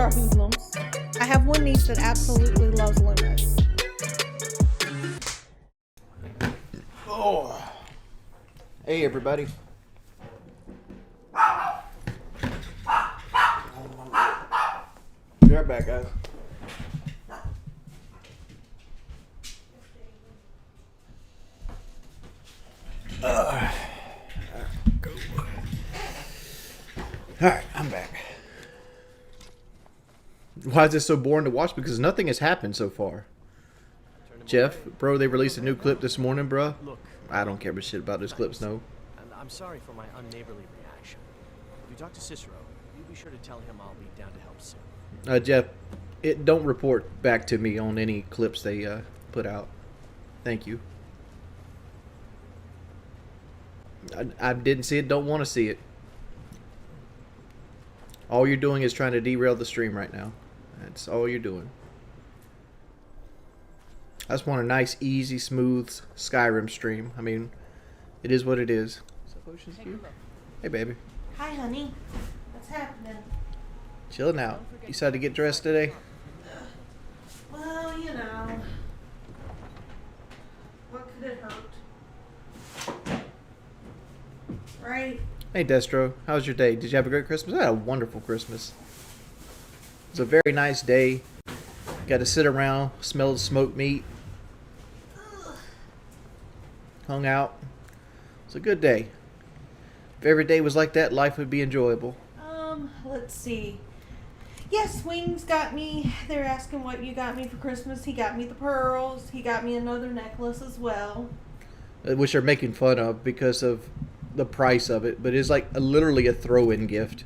are Hoodlums. I have one niece that absolutely loves limos. Oh. Hey, everybody. Be right back, guys. Go. Alright, I'm back. Why is this so boring to watch? Because nothing has happened so far. Jeff, bro, they released a new clip this morning, bro. Look, I don't care shit about those clips, no. and I'm sorry for my unneighborly reaction. If you talk to Cicero, you be sure to tell him I'll be down to help soon. Jeff, don't report back to me on any clips they put out. Thank you. I didn't see it, don't want to see it. All you're doing is trying to derail the stream right now. That's all you're doing. I just want a nice, easy, smooth Skyrim stream. I mean, it is what it is. Hey, baby. Hi, honey. What's happening? Chilling out. You decided to get dressed today? Well, you know. What could it hurt? Right? Hey, Destro. How was your day? Did you have a great Christmas? I had a wonderful Christmas. It was a very nice day. Got to sit around, smell the smoked meat. Hung out. It's a good day. If every day was like that, life would be enjoyable. Let's see. Yes, Wings got me. They're asking what you got me for Christmas. He got me the pearls. He got me another necklace as well. Which they're making fun of because of the price of it. But it's like literally a throw-in gift.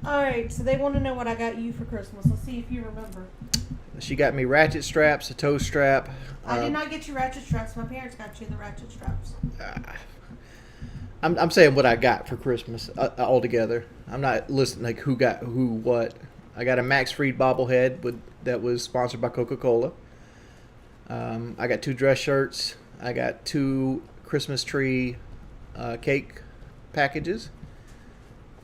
Alright, so they want to know what I got you for Christmas. Let's see if you remember. She got me ratchet straps, a toe strap. I did not get you ratchet straps. My parents got you the ratchet straps. I'm saying what I got for Christmas altogether. I'm not listing like who got who what. I got a Max Fried bobblehead that was sponsored by Coca-Cola. I got 2 dress shirts. I got 2 Christmas tree cake packages.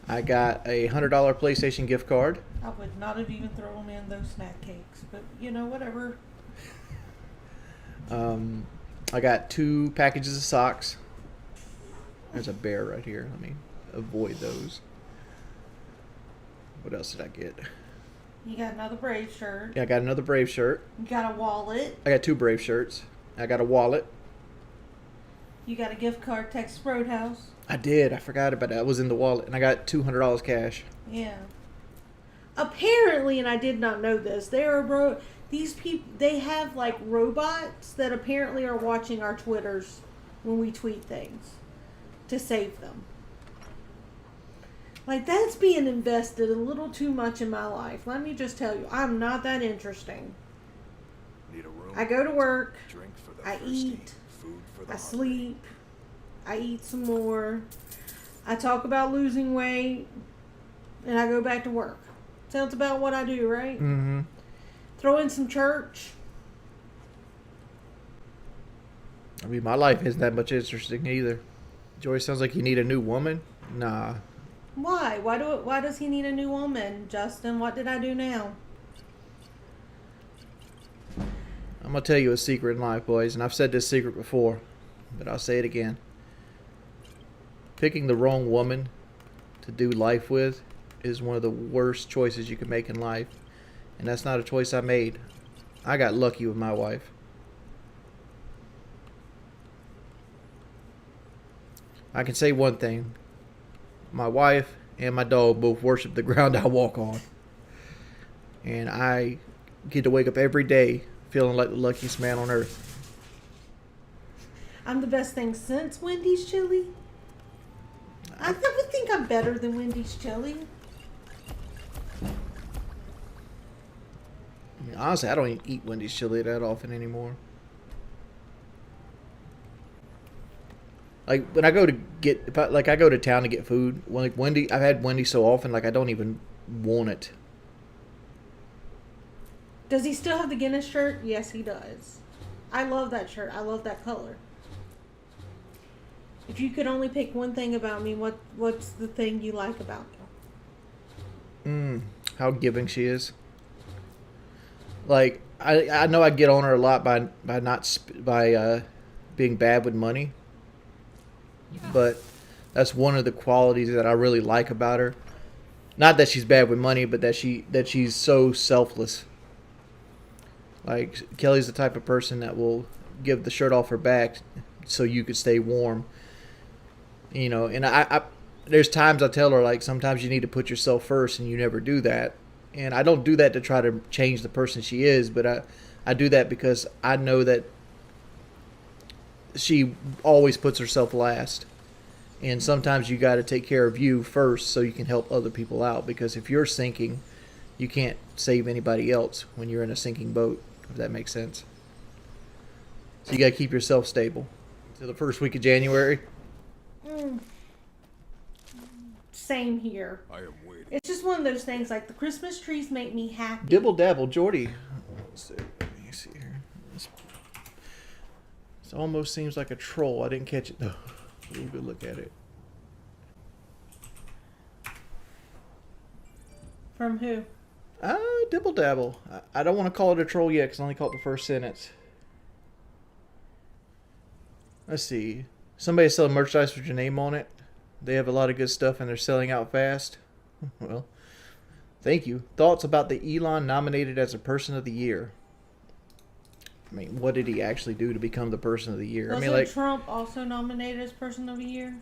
I got a $100 PlayStation gift card. I would not have even thrown in those snack cakes, but you know, whatever. I got 2 packages of socks. There's a bear right here. Let me avoid those. What else did I get? You got another Brave shirt. Yeah, I got another Brave shirt. You got a wallet. I got 2 Brave shirts. I got a wallet. You got a gift card, Texas Roadhouse. I did. I forgot about that. It was in the wallet. And I got $200 cash. Yeah. Apparently, and I did not know this, these people, they have like robots that apparently are watching our Twitters when we tweet things to save them. Like, that's being invested a little too much in my life. Let me just tell you, I'm not that interesting. Need a room, I go to work, drink for the I thirsty, eat, food for the I hungry. sleep, I eat some more, I talk about losing weight, and I go back to work. Sounds about what I do, right? Mm-hmm. Throw in some church. I mean, my life isn't that much interesting either. Joy, sounds like you need a new woman? Nah. Why? Why does he need a new woman, Justin? What did I do now? I'm going to tell you a secret in life, boys. And I've said this secret before, but I'll say it again. Picking the wrong woman to do life with is one of the worst choices you can make in life. And that's not a choice I made. I got lucky with my wife. I can say one thing. My wife and my dog both worship the ground I walk on. And I get to wake up every day feeling like the luckiest man on earth. I'm the best thing since Wendy's chili. I would think I'm better than Wendy's chili. I mean, honestly, I don't even eat Wendy's chili that often anymore. Like when I go to I go to town to get food. Like Wendy, I've had Wendy's so often, like I don't even want it. Does he still have the Guinness shirt? Yes, he does. I love that shirt. I love that color. If you could only pick one thing about me, what's the thing you like about me? how giving she is. Like I know I get on her a lot by being bad with money, but that's one of the qualities that I really like about her. Not that she's bad with money, but that she's so selfless. Like, Kelly's the type of person that will give the shirt off her back so you could stay warm. You know, and I there's times I tell her, like, sometimes you need to put yourself first, and you never do that. And I don't do that to try to change the person she is, but I do that because I know that she always puts herself last. And sometimes you got to take care of you first so you can help other people out. Because if you're sinking, you can't save anybody else when you're in a sinking boat, if that makes sense. So you got to keep yourself stable. Until the first week of January. Same here. I am waiting. It's just one of those things, like, the Christmas trees make me happy. Dibble dabble, Jordy. Let me see here. This almost seems like a troll. I didn't catch it though. We'll go look at it. From who? Dibble dabble. I don't want to call it a troll yet because I only caught the first sentence. Let's see. Somebody selling merchandise with your name on it. They have a lot of good stuff and they're selling out fast. Well, thank you. Thoughts about the Elon nominated as a person of the year? I mean, what did he actually do to become the person of the year? Was I mean, like, Trump also nominated as person of the year?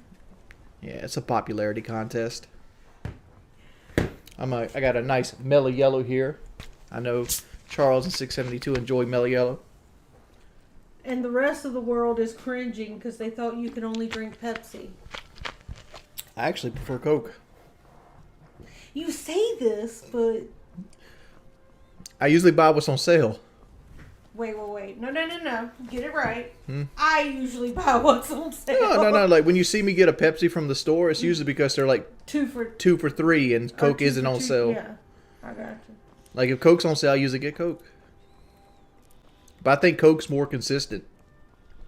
Yeah, it's a popularity contest. I got a nice mellow yellow here. I know Charles and 672 enjoy mellow yellow. And the rest of the world is cringing because they thought you could only drink Pepsi. I actually prefer Coke. You say this, but... I usually buy what's on sale. Wait. No. Get it right. I usually buy what's on sale. No. Like, when you see me get a Pepsi from the store, it's usually because they're like 2 for 3 and Coke isn't on sale. Yeah, I got you. Like, if Coke's on sale, I usually get Coke. But I think Coke's more consistent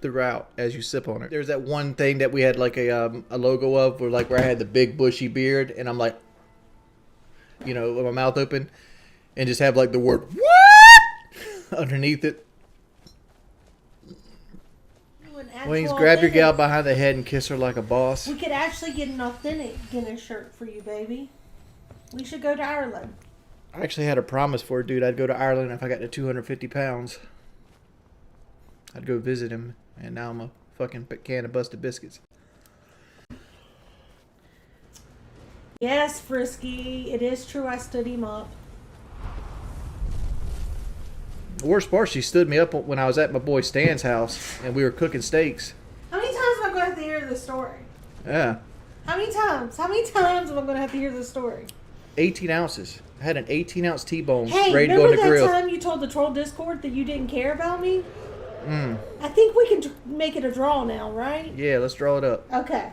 throughout as you sip on it. There's that one thing that we had like a logo of where I had the big bushy beard and I'm like, you know, with my mouth open and just have like the word "what" underneath it. Wings, grab your gal behind the head and kiss her like a boss. We could actually get an authentic Guinness shirt for you, baby. We should go to Ireland. I actually had a promise for a dude. I'd go to Ireland if I got to 250 pounds. I'd go visit him, and now I'm a fucking can of busted biscuits. Yes, Frisky. It is true I stood him up. The worst part, she stood me up when I was at my boy Stan's house, and we were cooking steaks. How many times am I going to have to hear this story? Yeah. How many times? How many times am I going to have to hear this story? 18 ounces. I had an 18-ounce T-bone Hey, ready to go in the grill. remember that time you told the Troll Discord that you didn't care about me? I think we can make it a draw now, right? Yeah, let's draw it up. Okay.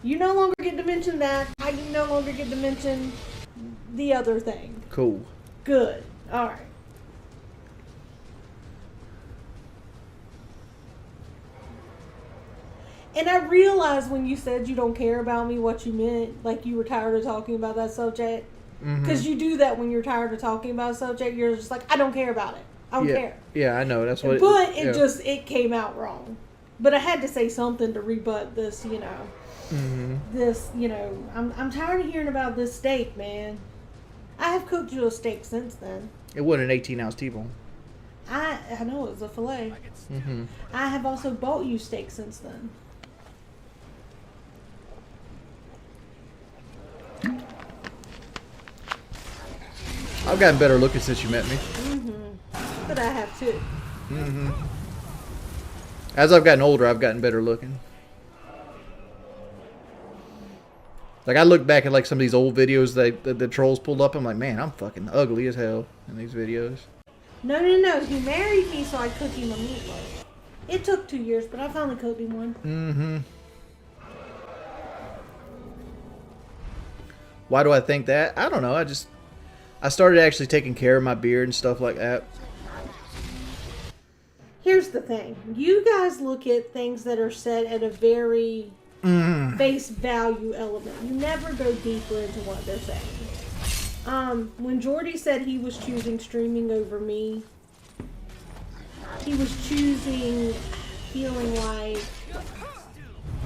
You no longer get to mention that. I no longer get to mention the other thing. Cool. Good. All right. And I realized when you said you don't care about me what you meant. Like you were tired of talking about that subject. Because you do that when you're tired of talking about a subject. You're just like, I don't care about it. I don't care. Yeah, I know. That's what. But it came out wrong. But I had to say something to rebut this, you know. This, you know, I'm tired of hearing about this steak, man. I have cooked you a steak since then. It wasn't an 18-ounce T-bone. I know it was a fillet. I have also bought you steak since then. I've gotten better looking since you met me. But I have too. As I've gotten older, I've gotten better looking. Like, I look back at like some of these old videos that the trolls pulled up. I'm like, man, I'm fucking ugly as hell in these videos. No. He married me so I cooked him a meatloaf. It took 2 years, but I finally cooked him one. Why do I think that? I don't know. I started actually taking care of my beard and stuff like that. Here's the thing. You guys look at things that are said at a very face value element. You never go deeper into what they're saying. When Jordy said he was choosing streaming over me, he was choosing feeling like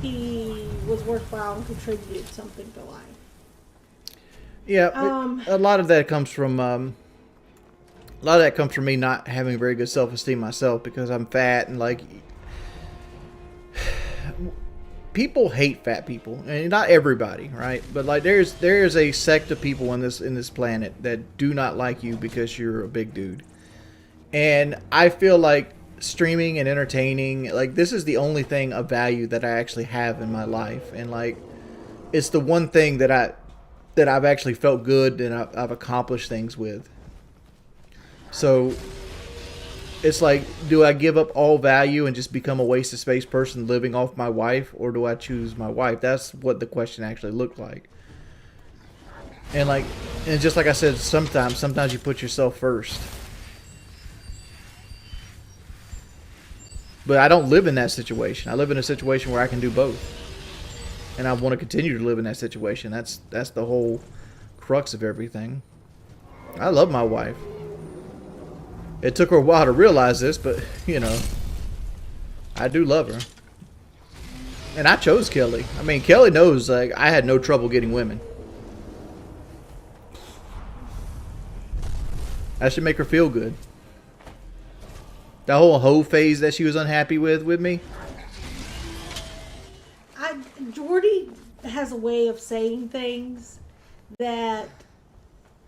he was worthwhile and contributed something to life. Yeah, a lot of that comes from me not having very good self-esteem myself because I'm fat and like people hate fat people, and not everybody, right? But like there's a sect of people in this planet that do not like you because you're a big dude. And I feel like streaming and entertaining, like this is the only thing of value that I actually have in my life, and like it's the one thing that I've actually felt good and I've accomplished things with. So it's like, do I give up all value and just become a waste of space person living off my wife, or do I choose my wife? That's what the question actually looked like. And like, and just like I said, sometimes you put yourself first. But I don't live in that situation. I live in a situation where I can do both. And I want to continue to live in that situation. That's the whole crux of everything. I love my wife. It took her a while to realize this, but, you know, I do love her. And I chose Kelly. I mean, Kelly knows, like, I had no trouble getting women. That should make her feel good. That whole hoe phase that she was unhappy with me. Jordy has a way of saying things that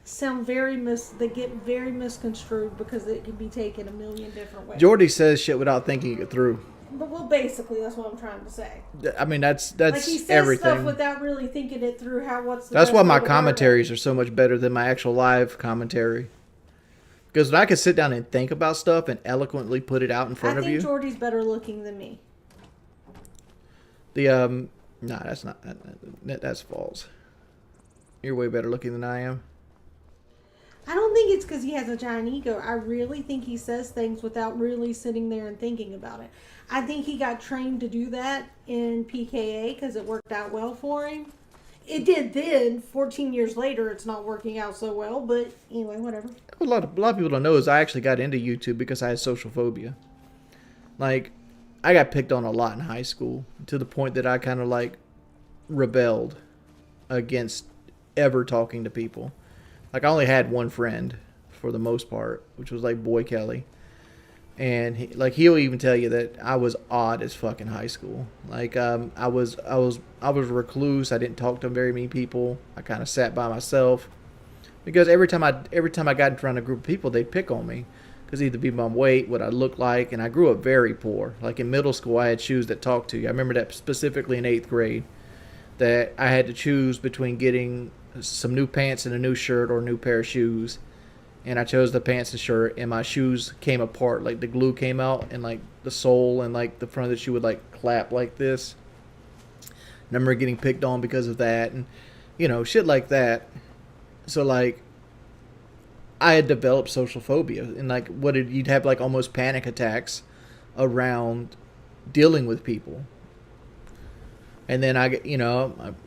sound that get very misconstrued because it can be taken a million different ways. Jordy says shit without thinking it through. But well, basically, that's what I'm trying to say. I mean, that's like he says everything. Stuff without really thinking it through. That's why my commentaries are so much better than my actual live commentary. Because when I can sit down and think about stuff and eloquently put it out in front of you. I think Jordy's better looking than me. No, that's not. That's false. You're way better looking than I am. I don't think it's because he has a giant ego. I really think he says things without really sitting there and thinking about it. I think he got trained to do that in PKA because it worked out well for him. It did then. 14 years later, it's not working out so well. But anyway, whatever. A lot of people don't know is I actually got into YouTube because I had social phobia. Like, I got picked on a lot in high school to the point that I kind of like rebelled against ever talking to people. Like, I only had one friend for the most part, which was like Boy Kelly. And he'll even tell you that I was odd as fuck in high school. Like, I was a recluse. I didn't talk to very many people. I kind of sat by myself because every time I got in front of a group of people, they'd pick on me because either be my weight, what I looked like, and I grew up very poor. Like in middle school, I had shoes that talked to you. I remember that specifically in 8th grade, that I had to choose between getting some new pants and a new shirt or a new pair of shoes. And I chose the pants and shirt, and my shoes came apart. Like the glue came out, and like the sole and like the front of the shoe would like clap like this. I remember getting picked on because of that, and you know, shit like that. So like, I had developed social phobia, and like, you'd have like almost panic attacks around dealing with people. And then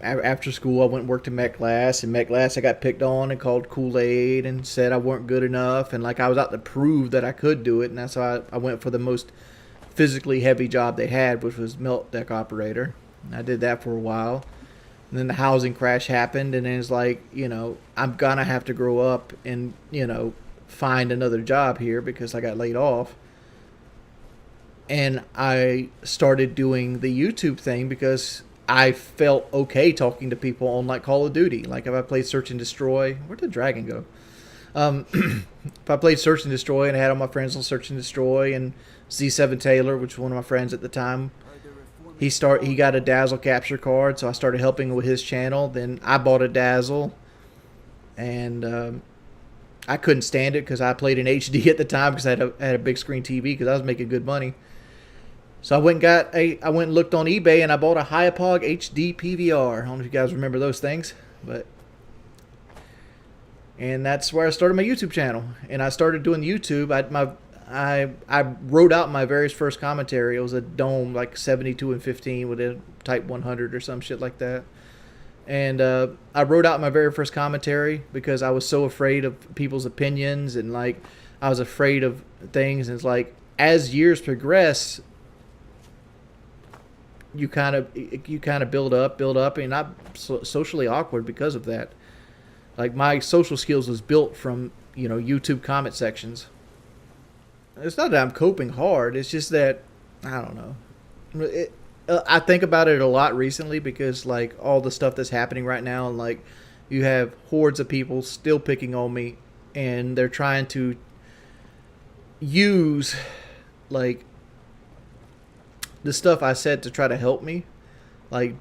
after school, I went and worked in Met class. In Met class, I got picked on and called Kool-Aid and said I weren't good enough. And like I was out to prove that I could do it. And that's why I went for the most physically heavy job they had, which was melt deck operator. And I did that for a while. And then the housing crash happened. And then it's like, you know, I'm going to have to grow up and, you know, find another job here because I got laid off. And I started doing the YouTube thing because I felt okay talking to people on like Call of Duty. Like if I played Search and Destroy, where'd the dragon go? If I played Search and Destroy and I had all my friends on Search and Destroy, and Z7 Taylor, which was one of my friends at the time, he got a Dazzle capture card, so I started helping with his channel. Then I bought a Dazzle, and I couldn't stand it because I played in HD at the time because I had a big screen TV because I was making good money. So I went and looked on eBay and I bought a Hyapog HD PVR. I don't know if you guys remember those things, and that's where I started my YouTube channel. And I started doing YouTube. I wrote out my very first commentary. It was a Dome like 72 and 15 with a Type 100 or some shit like that. And I wrote out my very first commentary because I was so afraid of people's opinions, and like I was afraid of things. And it's like as years progress, you kind of build up, and I'm socially awkward because of that. Like my social skills was built from YouTube comment sections. It's not that I'm coping hard. It's just that I don't know. I think about it a lot recently because like all the stuff that's happening right now, and like you have hordes of people still picking on me, and they're trying to use like the stuff I said to try to help me, like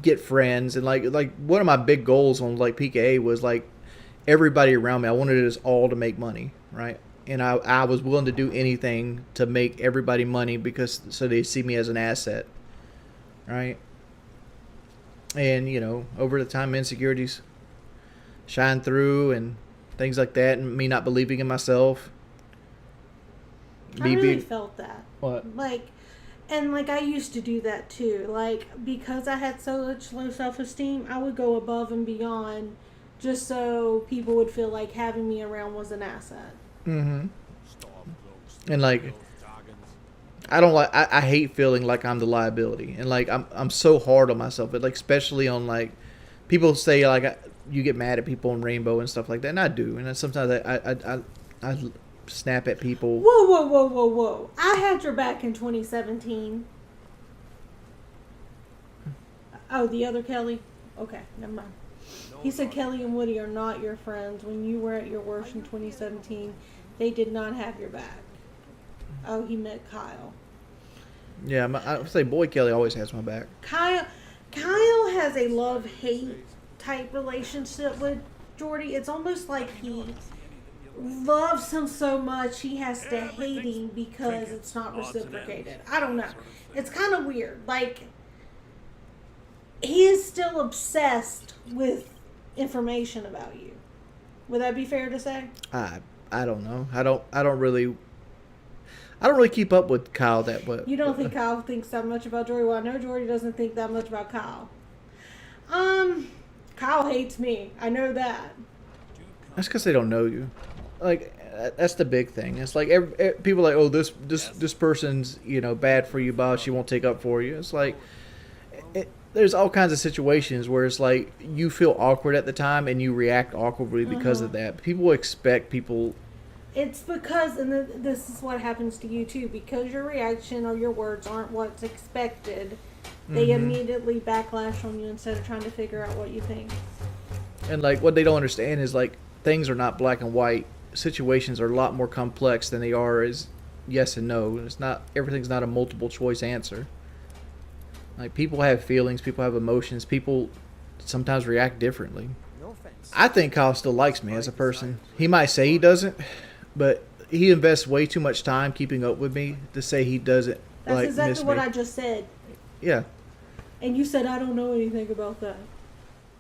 get friends. And like one of my big goals on like PKA was like everybody around me. I wanted us all to make money, right? And I was willing to do anything to make everybody money because so they see me as an asset, right? And over the time, insecurities shine through and things like that, and me not believing in myself. I really felt that. What? Like, and like I used to do that too. Like because I had so much low self-esteem, I would go above and beyond just so people would feel like having me around was an asset. Mm-hmm. And like, I don't like. I hate feeling like I'm the liability, and like I'm so hard on myself. But like, especially on like, people say like you get mad at people on Rainbow and stuff like that, and I do. And then sometimes I snap at people. Whoa! I had your back in 2017. Oh, the other Kelly. Okay, never mind. He said Kelly and Woody are not your friends. When you were at your worst in 2017, they did not have your back. Oh, he meant Kyle. Yeah, I would say Boy Kelly always has my back. Kyle has a love-hate type relationship with Jordy. It's almost like he loves him so much he has to hate him because it's not reciprocated. I don't know. It's kind of weird. Like, he is still obsessed with information about you. Would that be fair to say? I don't know. I don't really keep up with Kyle that much. You don't think Kyle thinks that much about Jordy? Well, I know Jordy doesn't think that much about Kyle. Kyle hates me. I know that. That's because they don't know you. Like that's the big thing. It's like people are like, oh, this person's bad for you, boss. She won't take up for you. It's like there's all kinds of situations where it's like you feel awkward at the time and you react awkwardly because of that. People expect people. It's because, and this is what happens to you too, because your reaction or your words aren't what's expected, they immediately backlash on you instead of trying to figure out what you think. And like what they don't understand is like things are not black and white. Situations are a lot more complex than they are as yes and no. It's not, everything's not a multiple choice answer. Like people have feelings, people have emotions, people sometimes react differently. No offense. I think Kyle still likes me as a person. He might say he doesn't, but he invests way too much time keeping up with me to say he doesn't. That's like exactly miss what me. I just said. Yeah. And you said I don't know anything about that.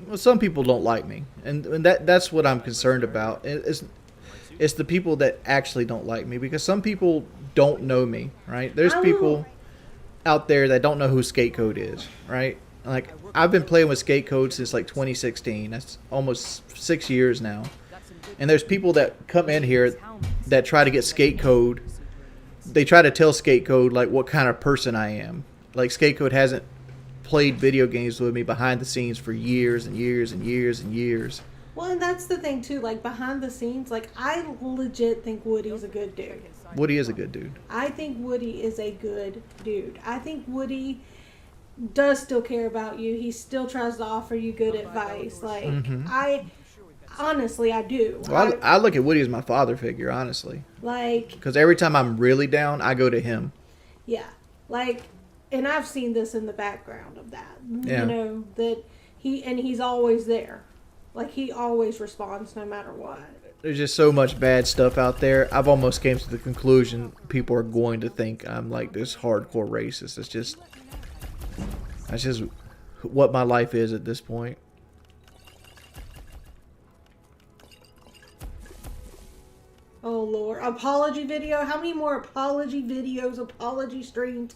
Well, some people don't like me, and that's what I'm concerned about. It's the people that actually don't like me, because some people don't know me, right? There's people out there that don't know who Skate Code is, right? Like I've been playing with Skate Code since like 2016. That's almost 6 years now. And there's people that come in here that try to get Skate Code. They try to tell Skate Code like what kind of person I am. Like Skate Code hasn't played video games with me behind the scenes for years and years and years and years. Well, and that's the thing too, like behind the scenes, like I legit think Woody's a good dude. Woody is a good dude. I think Woody is a good dude. I think Woody does still care about you. He still tries to offer you good advice. Like I honestly, I do. Well, I look at Woody as my father figure, honestly. Like, because every time I'm really down, I go to him. Yeah, like, and I've seen this in the background of that. Yeah. You know that he's always there. Like he always responds no matter what. There's just so much bad stuff out there. I've almost came to the conclusion people are going to think I'm like this hardcore racist. That's just what my life is at this point. Oh Lord, apology video. How many more apology videos, apology streams?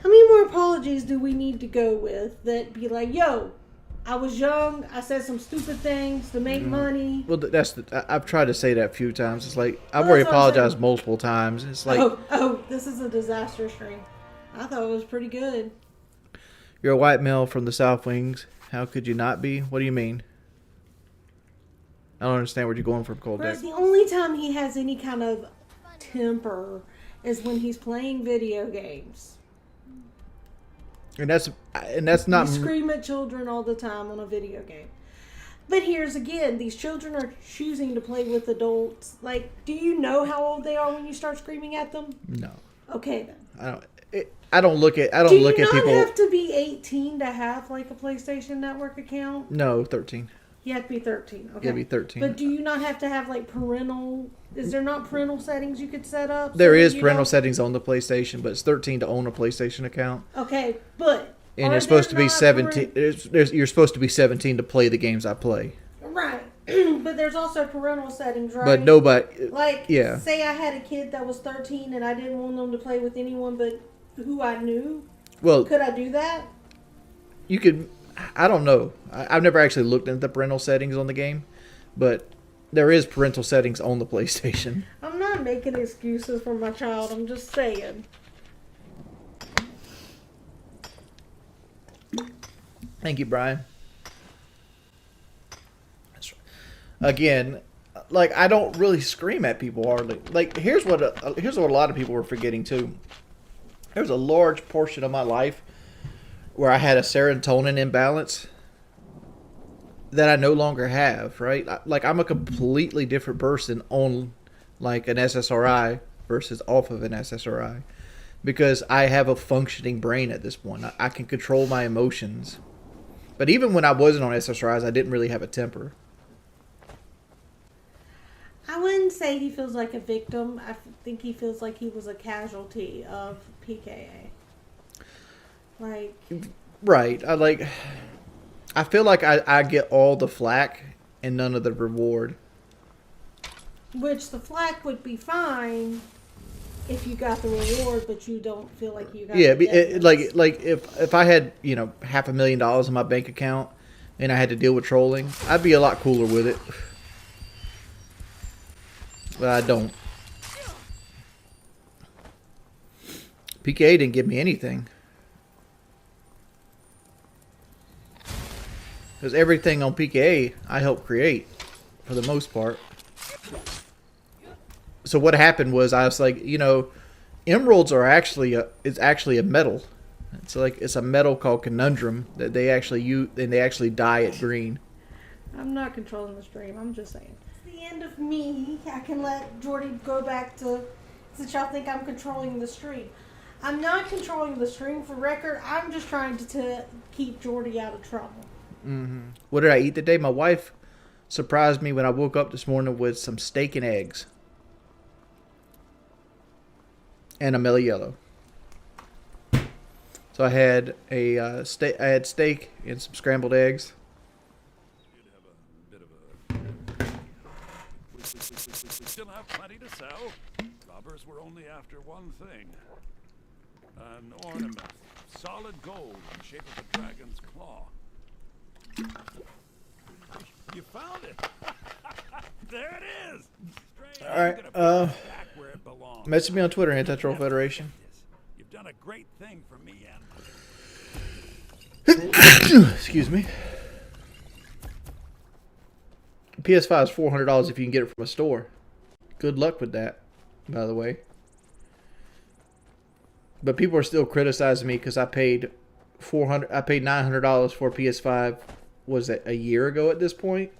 How many more apologies do we need to go with that be like, yo, I was young. I said some stupid things to make money. Well, I've tried to say that a few times. It's like I've Well, already that's what I'm apologized saying. multiple times. It's like This is a disaster stream. I thought it was pretty good. you're a white male from the South Wings. How could you not be? What do you mean? I don't understand where you're going from, Cold Deck. Whereas the only time he has any kind of temper is when he's playing video games. And that's not. You scream at children all the time on a video game. But here's again, these children are choosing to play with adults. Like, do you know how old they are when you start screaming at them? No, Okay then. I don't look at Do you look at not people. have to be 18 to have like a PlayStation Network account? No, 13. You have to be 13. Okay. You have to be 13. But do you not have to have like parental? Is there not parental settings you could set up? There so that is you parental don't- settings on the PlayStation, but it's 13 to own a PlayStation account. Okay, but And are you're supposed to there be not 17. You're supposed to be 17 to play the games I play. Right. But there's also parental settings, right? But nobody. Like, Yeah. say I had a kid that was 13 and I didn't want them to play with anyone but who I knew. Well, Could I do that? you could. I don't know. I've never actually looked into the parental settings on the game, but there is parental settings on the PlayStation. I'm not making excuses for my child. I'm just saying. Thank you, Brian. Again, like I don't really scream at people hardly. Like here's what a lot of people were forgetting too. There was a large portion of my life where I had a serotonin imbalance that I no longer have. Right, like I'm a completely different person on like an SSRI versus off of an SSRI because I have a functioning brain at this point. I can control my emotions. But even when I wasn't on SSRIs, I didn't really have a temper. I wouldn't say he feels like a victim. I think he feels like he was a casualty of PKA. Like, Right. I feel like I get all the flack and none of the reward. which the flack would be fine if you got the reward, but you don't feel like you got Yeah, the evidence. like if I had, $500,000 in my bank account and I had to deal with trolling, I'd be a lot cooler with it. But I don't. PKA didn't give me anything. Because everything on PKA I helped create, for the most part. So what happened was I was like, emeralds are actually a metal. It's a metal called conundrum that they actually use, and they actually dye it green. I'm not controlling the stream. I'm just saying. It's the end of me. I can let Jordy go back to, since y'all think I'm controlling the stream. I'm not controlling the stream, for record. I'm just trying to keep Jordy out of trouble. Mm-hmm. What did I eat today? My wife surprised me when I woke up this morning with some steak and eggs. And a mellow yellow. So I had I had steak and some scrambled eggs. We still have plenty to sell. Robbers were only after one thing. An ornament. Solid gold in the shape of a dragon's claw. You found it! There it is! Strange, All right, I'm gonna put it back where it belongs. Message me on Twitter, Anti-Troll Federation. You've done a great thing for me and Excuse me. PS5 is $400 if you can get it from a store. Good luck with that, by the way. But people are still criticizing me because I paid $900 for a PS5. Was it a year ago at this point?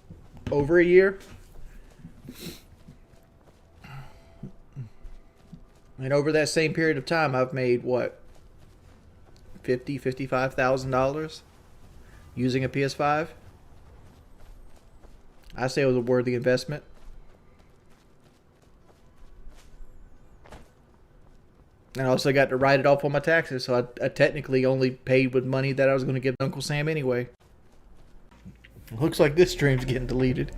Over a year? And over that same period of time, I've made what? $55,000 using a PS5. I say it was a worthy investment. And I also got to write it off on my taxes, so I technically only paid with money that I was going to give Uncle Sam anyway. Looks like this stream's getting deleted.